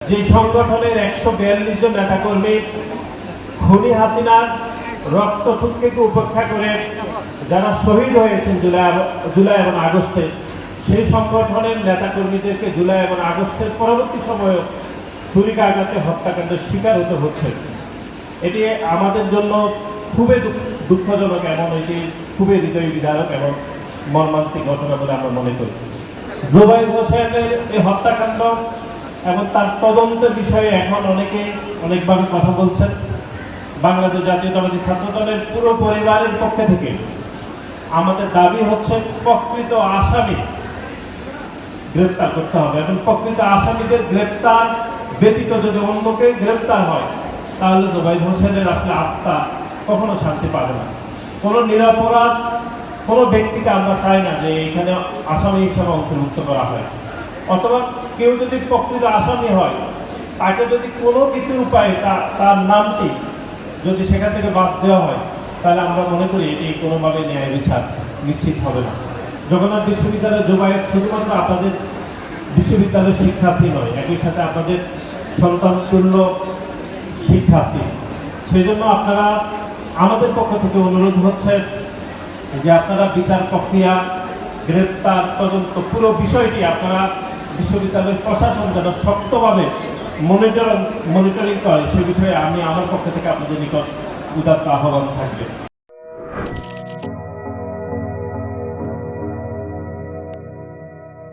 যে সংগঠনের ১৪২ জন নেতাকর্মী খুনি হাসিনার রক্তচক্ষুকে উপেক্ষা করে যারা শহীদ হয়েছেন জুলাই এবং আগস্টে, সেই সংগঠনের নেতাকর্মীদেরকে জুলাই এবং আগস্টের পরবর্তী সময়েও ছুরিকাঘাতে হত্যাকাণ্ডের শিকার হতে হচ্ছে। এটি আমাদের জন্য খুবই দুঃখজনক এবং এটি খুবই হৃদয় বিদারক এবং মর্মান্তিক ঘটনা বলে আমরা মনে করি। জুবাইর হোসেনের এই হত্যাকাণ্ড এবং তার তদন্তের বিষয়ে এখন অনেকে অনেকভাবে কথা বলছেন। বাংলাদেশ জাতীয়তাবাদী ছাত্রদলের পুরো পরিবারের পক্ষ থেকে আমাদের দাবি হচ্ছে প্রকৃত আসামি গ্রেপ্তার করতে হবে এবং প্রকৃত আসামিদের গ্রেপ্তার ব্যতীত যদি অন্যকে গ্রেপ্তার হয় তাহলে জুবাইর হোসেনের আসলে আত্মা কখনো শান্তি পাবে না। কোনো নিরপরাধ কোনো ব্যক্তিকে আমরা চাই না যে এখানে আসামি হিসাবে অন্তর্ভুক্ত করা হয়, অথবা কেউ যদি প্রকৃত আসামি হয় তাকে যদি কোনো কিছু উপায়ে তার নামটি যদি সেখান থেকে বাদ দেওয়া হয় তাহলে আমরা মনে করি এটি কোনোভাবে ন্যায় বিচার নিশ্চিত হবে না। জগন্নাথ বিশ্ববিদ্যালয়ের জুবাইর শুধুমাত্র আপনাদের বিশ্ববিদ্যালয়ের শিক্ষার্থী নয়, একই সাথে আপনাদের সন্তানতুল্য শিক্ষার্থী। সেই জন্য আপনারা আমাদের পক্ষ থেকে অনুরোধ হচ্ছে যে আপনারা বিচার প্রক্রিয়া, গ্রেপ্তার, তদন্ত পুরো বিষয়টি আপনারা বিশ্ববিদ্যালয়ের প্রশাসন যেন শক্তভাবে মনিটরিং করে সে বিষয়ে আমি আমার পক্ষ থেকে আপনাদের নিকট উদাত্ত আহ্বান থাকবে।